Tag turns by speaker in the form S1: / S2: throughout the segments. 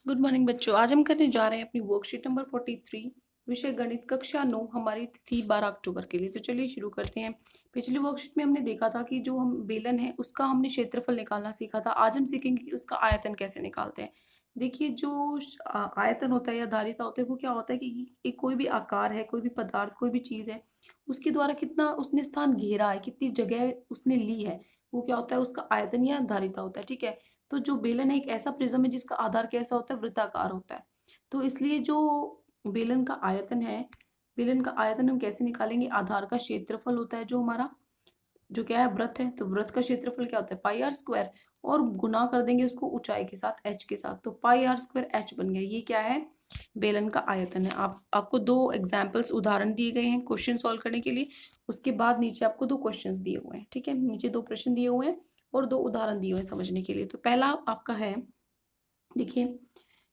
S1: Good morning बच्चों। आज हम करने जा रहे हैं अपनी वर्कशीट नंबर 43, विषय गणित, कक्षा 9। हमारी तिथि 12 अक्टूबर के लिए। तो चलिए शुरू करते हैं। पिछली वर्कशीट में हमने देखा था कि जो हम बेलन है उसका हमने क्षेत्रफल निकालना सीखा था। आज हम सीखेंगे कि उसका आयतन कैसे निकालते हैं। देखिए, जो आयतन होता है या धारिता होता है वो क्या होता है कि एक कोई भी आकार है, कोई भी पदार्थ, कोई भी चीज है, उसके द्वारा कितना उसने स्थान घेरा है, कितनी जगह उसने ली है, वो क्या होता है, उसका आयतन या धारिता होता है। ठीक है। तो जो बेलन है एक ऐसा प्रिज्म है जिसका आधार कैसा होता है, वृत्ताकार होता है। तो इसलिए जो बेलन का आयतन है, बेलन का आयतन हम कैसे निकालेंगे, आधार का क्षेत्रफल होता है जो हमारा, जो क्या है, वृत्त है। तो वृत्त का क्षेत्रफल क्या होता है, पाई आर स्क्वायर, और गुना कर देंगे उसको ऊंचाई के साथ, एच के साथ, तो पाई आर स्क्वायर एच बन गया। ये क्या है, बेलन का आयतन है। आपको दो एग्जाम्पल्स, उदाहरण दिए गए हैं क्वेश्चन सॉल्व करने के लिए। उसके बाद नीचे आपको दो क्वेश्चंस दिए हुए हैं। ठीक है, नीचे दो प्रश्न दिए हुए हैं और दो उदाहरण दिए हुए हैं समझने के लिए। तो पहला आपका है, देखिए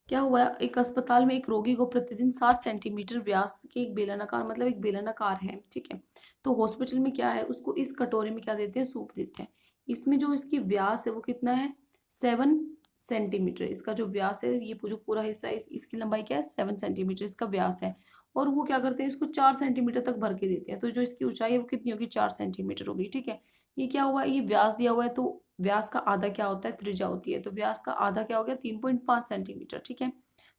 S1: क्या हुआ, एक अस्पताल में एक रोगी को प्रतिदिन 7 सेंटीमीटर व्यास के एक बेलनाकार, मतलब एक बेलनाकार है, ठीक है। तो हॉस्पिटल में क्या है, उसको इस कटोरे में क्या देते हैं, सूप देते हैं। इसमें जो इसकी व्यास है वो कितना है, 7 सेंटीमीटर। इसका जो व्यास है, ये जो पूरा हिस्सा है, इसकी लंबाई क्या है, 7 सेंटीमीटर इसका व्यास है। और वो क्या करते हैं, इसको 4 सेंटीमीटर तक भर के देते हैं। तो जो इसकी ऊंचाई है वो कितनी होगी, 4 सेंटीमीटर होगी। ठीक है। ये क्या हुआ, ये व्यास दिया हुआ है, तो व्यास का आधा क्या होता है, त्रिज्या होती है। तो व्यास का आधा क्या हो गया, 3.5 सेंटीमीटर। ठीक है।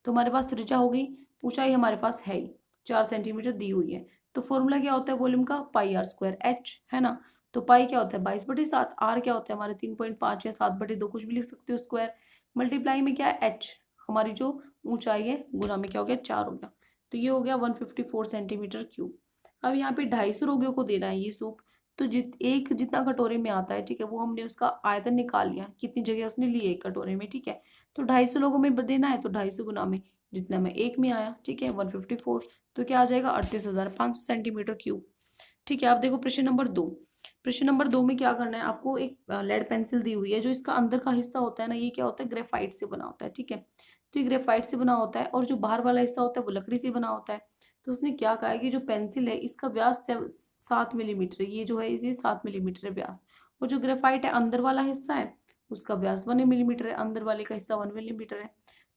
S1: तो हमारे पास त्रिज्या हो गई, ऊंचाई हमारे पास है ही, 4 सेंटीमीटर दी हुई है। तो फॉर्मूला क्या होता है वॉल्यूम का, पाई आर स्क्वायर एच, है ना। तो पाई क्या होता है, 22/7, आर क्या होता है हमारे 3.5 या 7/2, कुछ भी लिख सकते हो, स्क्वायर। मल्टीप्लाई में क्या है, एच, हमारी जो ऊंचाई है, गुना में क्या हो गया, 4 हो गया। तो ये हो गया 154 सेंटीमीटर क्यूब। अब यहाँ पे 250 रोगियों को देना है ये सूप। तो जितना कटोरे में आता है, ठीक है, वो हमने उसका आयतन निकाल लिया, कितनी जगह उसने ली एक कटोरे में। ठीक है। तो 250 लोगों में देना है, तो 250 गुना में जितना में एक में आया, ठीक है, 154। तो क्या आ जाएगा, 38,500 सेंटीमीटर क्यूब। ठीक है। आप देखो प्रश्न नंबर 2। प्रश्न नंबर 2 में क्या करना है आपको, एक लेड पेंसिल दी हुई है, जो इसका अंदर का हिस्सा होता है ना, ये क्या होता है, ग्रेफाइट से बना होता है। ठीक है। तो ये ग्रेफाइट से बना होता है, और जो बाहर वाला हिस्सा होता है वो लकड़ी से बना होता है। तो उसने क्या कहा है कि जो पेंसिल है इसका व्यास 7 मिलीमीटर, ये जो है इसे 7 मिलीमीटर है व्यास। और जो ग्रेफाइट है अंदर वाला हिस्सा है, उसका व्यास 1 मिलीमीटर है, अंदर वाले का हिस्सा 1 मिलीमीटर है।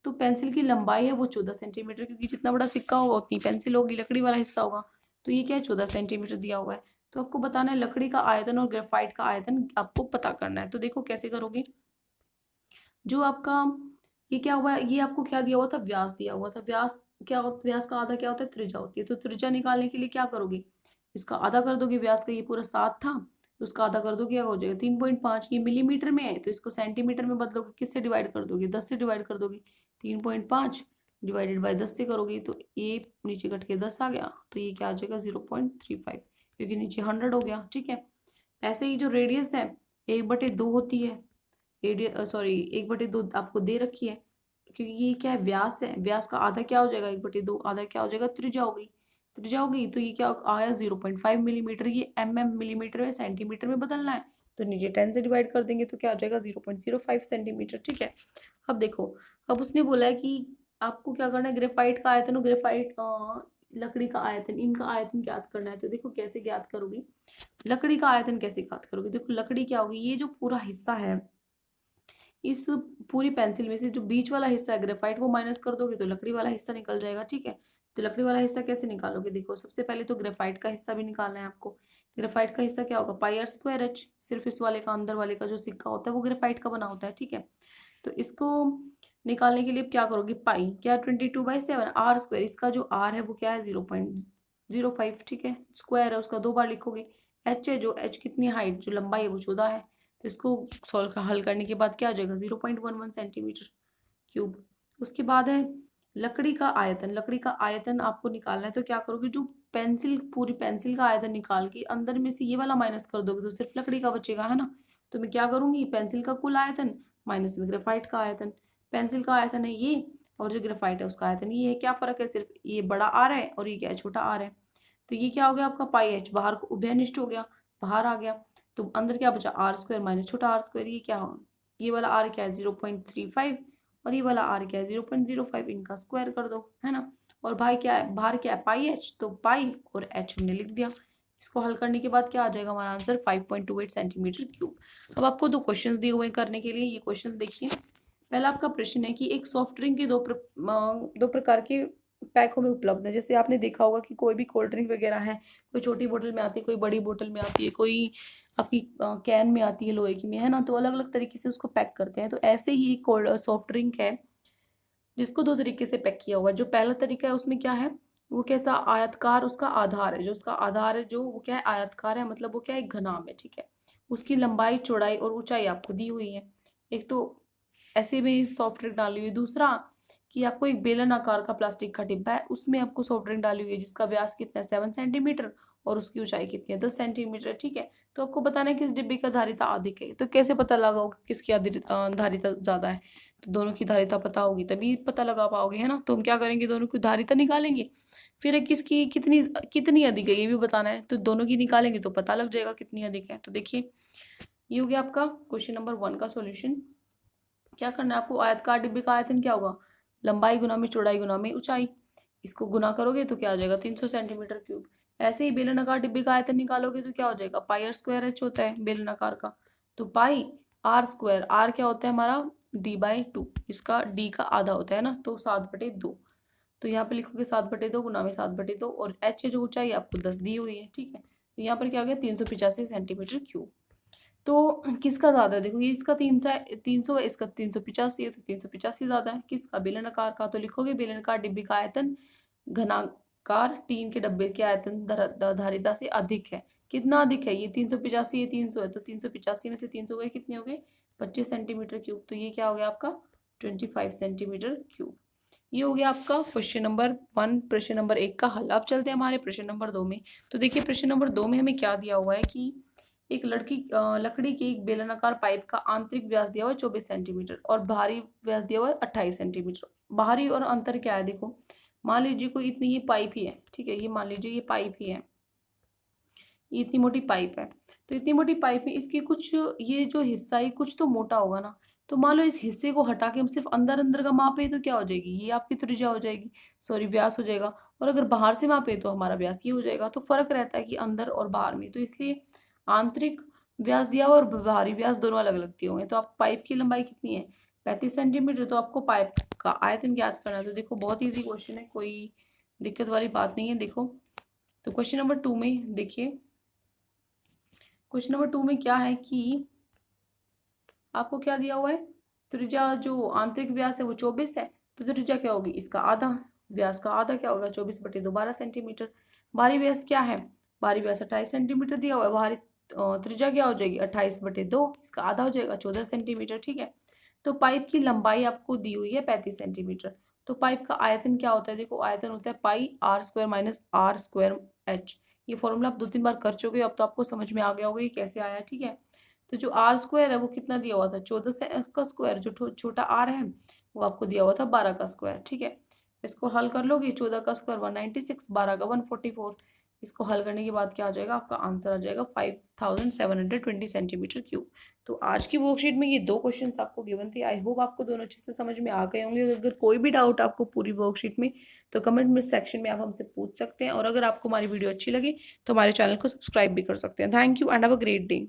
S1: तो पेंसिल की लंबाई है वो 14 सेंटीमीटर, क्योंकि जितना बड़ा सिक्का होगा उतनी पेंसिल होगी, लकड़ी वाला हिस्सा होगा। तो ये क्या है, 14 सेंटीमीटर दिया हुआ है। तो आपको बताना है लकड़ी का आयतन और ग्रेफाइट का आयतन आपको पता करना है। तो देखो कैसे करोगे, जो आपका ये क्या हुआ है, ये आपको क्या दिया हुआ था, व्यास दिया हुआ था। व्यास क्या होता, व्यास का आधा क्या होता है, त्रिज्या होती है। तो त्रिज्या निकालने के लिए क्या करोगे, इसका आधा कर दोगे, व्यास का ये पूरा 7 था, तो उसका आधा कर दोगे, क्या हो जाएगा 3.5। ये मिलीमीटर में है तो इसको सेंटीमीटर में बदलोगे, किससे डिवाइड कर दोगे, 10 से डिवाइड कर दोगे। 3.5 डिवाइडेड बाई 10 से करोगे तो ये नीचे कट के 10 आ गया। तो ये क्या आ जाएगा, 0.35, क्योंकि नीचे 100 हो गया। ठीक है। ऐसे ही जो रेडियस है, 1/2 होती है, रेडियस सॉरी 1/2 आपको दे रखी है, क्योंकि ये क्या है, व्यास है। व्यास का आधा क्या हो जाएगा, 1/2 आधा क्या हो जाएगा, त्रिज्या हो गई। त्रिज्या हो गई तो ये क्या आया, 0.5 मिलीमीटर। ये मिलीमीटर में सेंटीमीटर में बदलना है, तो नीचे 10 से डिवाइड कर देंगे तो क्या आ जाएगा, 0.05 सेंटीमीटर। ठीक है। अब देखो, अब उसने बोला है कि आपको क्या करना है, ग्रेफाइट का आयतन और ग्रेफाइट लकड़ी का आयतन, इनका आयतन ज्ञात करना है। तो देखो कैसे ज्ञात करोगे, लकड़ी का आयतन कैसे ज्ञात करोगे, देखो लकड़ी क्या होगी, ये जो पूरा हिस्सा है, इस पूरी पेंसिल में से जो बीच वाला हिस्सा है ग्रेफाइट, वो माइनस कर दोगे तो लकड़ी वाला हिस्सा निकल जाएगा। ठीक है। तो लकड़ी वाला हिस्सा कैसे निकालोगे, देखो सबसे पहले तो ग्रेफाइट का हिस्सा भी निकालना है आपको। ग्रेफाइट का हिस्सा क्या होगा, पाई आर स्क्वायर एच। सिर्फ इस वाले का, अंदर वाले का जो सिक्का होता है वो ग्रेफाइट का बना होता है। ठीक है। तो इसको निकालने के लिए क्या करोगे, पाई क्या, 22/7, आर स्क्वायर, इसका जो आर है वो क्या है, 0.05। ठीक है। स्क्वायर है उसका 2 बार लिखोगे। एच है, जो एच कितनी हाइट, जो लंबाई है वो 14 है। तो इसको सॉल्व हल करने के बाद क्या आ जाएगा, 0.11 सेंटीमीटर क्यूब। उसके बाद है लकड़ी का आयतन। लकड़ी का आयतन आपको निकालना है, तो क्या करोगे, जो पेंसिल, पूरी पेंसिल का आयतन निकाल के अंदर में से ये वाला माइनस कर दोगे तो सिर्फ लकड़ी का बचेगा, है ना। तो मैं क्या करूंगी, पेंसिल का कुल आयतन माइनस में ग्रेफाइट का आयतन। पेंसिल का आयतन है ये, और जो ग्रेफाइट है उसका आयतन ये है। क्या फर्क है, सिर्फ ये बड़ा आर है और ये क्या है, छोटा आर है। तो ये क्या हो गया आपका, पाई एच, बाहर को उभयनिष्ठ हो गया, बाहर आ गया। तो अंदर क्या बचा, आर स्क्वायर माइनस छोटा आर स्क्वायर। ये क्या हो, ये वाला आर क्या है, 0.35, और ये वाला आर क्या है, 0.05। इनका स्क्वायर कर दो, है ना। और भाई क्या है, बाहर क्या है, पाई एच, तो पाई और एच हमने लिख दिया। इसको हल करने के बाद क्या आ जाएगा हमारा आंसर, 5.28 सेंटीमीटर क्यूब। अब आपको दो क्वेश्चंस दिए हुए हैं करने के लिए, ये क्वेश्चंस देखिए। पहला आपका प्रश्न है कि एक सॉफ्ट ड्रिंक के दो प्रकार के पैकों में उपलब्ध है। जैसे आपने देखा होगा कि कोई भी कोल्ड ड्रिंक वगैरह है, कोई छोटी बोतल में आती है, कोई बड़ी बोतल में आती है, कोई आपकी कैन में आती है लोहे की में, है ना। तो अलग अलग तरीके से उसको पैक करते हैं। तो ऐसे ही कोल्ड सॉफ्ट ड्रिंक है जिसको दो तरीके से पैक किया हुआ है। जो पहला तरीका है उसमें क्या है, वो कैसा आयतकार उसका आधार है, जो उसका आधार है जो वो क्या है आयतकार है, मतलब वो क्या है एक घनाभ है, ठीक है। उसकी लंबाई चौड़ाई और ऊंचाई आपको दी हुई है। एक तो ऐसे में सॉफ्ट ड्रिंक डाली हुई है। दूसरा कि आपको एक बेलन आकार का प्लास्टिक का डिब्बा है, उसमें आपको सॉफ्ट ड्रिंक डाली हुई है जिसका व्यास कितना है 7 सेंटीमीटर और उसकी ऊंचाई कितनी है 10 सेंटीमीटर, ठीक है। तो आपको बताना है किस डिब्बे का धारिता अधिक है। तो कैसे पता लगाओगे किसकी धारिता ज्यादा है, तो दोनों की धारिता पता होगी तभी पता लगा पाओगे, है ना। तो हम क्या करेंगे, दोनों की धारिता निकालेंगे, फिर किसकी कितनी कितनी अधिक है ये भी बताना है। तो दोनों की निकालेंगे तो पता लग जाएगा कितनी अधिक है। तो देखिए ये हो गया आपका क्वेश्चन नंबर 1 का सॉल्यूशन। क्या करना है आपको, आयतकार डिब्बे का आयतन क्या होगा, लंबाई गुना में चौड़ाई गुना में ऊंचाई। इसको गुना करोगे तो क्या आ जाएगा 300 सेंटीमीटर क्यूब। ऐसे ही बेलनाकार डिब्बे का आयतन निकालोगे तो क्या हो जाएगा, पाई आर स्क्वायर एच होता है बेलनाकार का, तो पाई आर स्क्वायर, आर क्या होता है हमारा d/2, इसका d का आधा होता है ना, तो 7/2। तो यहाँ पे लिखोगे 7/2 गुना में 7/2 और एच जो ऊंचाई आपको 10 दी हुई है, ठीक है। तो यहाँ पर क्या हो गया 385 सेंटीमीटर क्यूब। तो किसका ज्यादा है, देखो ये इसका 300 है, इसका 385 है, तो 385 ज्यादा है। किसका, बेलनाकार का। तो लिखोगे बेलनाकार डिब्बे का आयतन घनाकार टीन के डब्बे के आयतन धारिता से अधिक है। कितना अधिक है, ये 385 ये 300 है, तो 385 में से 300 गए कितने हो गए 25 सेंटीमीटर क्यूब। तो ये क्या हो गया आपका 25 सेंटीमीटर क्यूब। ये हो गया आपका क्वेश्चन नंबर 1, प्रश्न नंबर 1 का हल। अब चलते हैं हमारे प्रश्न नंबर 2 में। तो देखिए प्रश्न नंबर 2 में हमें क्या दिया हुआ है कि एक लकड़ी की एक बेलनाकार पाइप का आंतरिक व्यास दिया हुआ है 24 सेंटीमीटर और बाहरी व्यास दिया हुआ है 28 सेंटीमीटर। बाहरी और अंतर क्या है, देखो मान लीजिए कोई इतनी ये पाइप ही है, ठीक है, ये मान लीजिए ये पाइप ही है, ये इतनी मोटी पाइप है। तो इतनी मोटी पाइप में इसकी कुछ ये जो हिस्सा है कुछ तो मोटा होगा ना। तो मान लो इस हिस्से को हटा के हम सिर्फ अंदर अंदर का मापे तो क्या हो जाएगी, ये आपकी त्रिज्या हो जाएगी, सॉरी व्यास हो जाएगा। और अगर बाहर से मापे तो हमारा व्यास ये हो जाएगा। तो फर्क रहता है कि अंदर और बाहर में, तो इसलिए आंतरिक व्यास दिया हुआ और बाहरी व्यास दोनों अलग अलग दिए हुए। तो आप पाइप की लंबाई कितनी है 35 सेंटीमीटर, तो आपको पाइप का आयतन ज्ञात करना है। तो देखो बहुत ईजी क्वेश्चन है, कोई दिक्कत वाली बात नहीं है। देखो तो क्वेश्चन नंबर 2 में देखिए, क्वेश्चन नंबर 2 में क्या है कि आपको क्या दिया हुआ है, त्रिज्या जो आंतरिक व्यास है वो 24 है, तो त्रिज्या क्या होगी इसका आधा, व्यास का आधा क्या होगा 24/2 12 सेंटीमीटर। बाहरी व्यास क्या है, बाहरी व्यास 28 सेंटीमीटर दिया हुआ है, बाहरी त्रिज्या क्या हो जाएगी 28/2, इसका आधा हो जाएगा 14 सेंटीमीटर, ठीक है। तो पाइप की लंबाई आपको दी हुई है 35 सेंटीमीटर। तो पाइप का आयतन क्या होता है, देखो आयतन होता है pi r square minus r square h. ये फॉर्मूला आप 2-3 बार कर चुके हो, अब तो आपको समझ में आ गया होगा ये कैसे आया, ठीक है। तो जो आर स्क्वायर है वो कितना दिया हुआ था 14 से का स्क्वायर, जो छोटा आर है वो आपको दिया हुआ था 12 का स्क्वायर, ठीक है। इसको हल कर लोगे, 14 का स्क्वायर 196, 12 का 144। इसको हल करने के बाद क्या आ जाएगा, आपका आंसर आ जाएगा 5720 सेंटीमीटर क्यूब। तो आज की वर्कशीट में ये 2 क्वेश्चंस आपको गिवन थे। आई होप आपको दोनों अच्छे से समझ में आ गए होंगे। अगर कोई भी डाउट आपको पूरी वर्कशीट में, तो कमेंट में सेक्शन में आप हमसे पूछ सकते हैं। और अगर आपको हमारी वीडियो अच्छी लगी तो हमारे चैनल को सब्सक्राइब भी कर सकते हैं। Thank you and have a great day.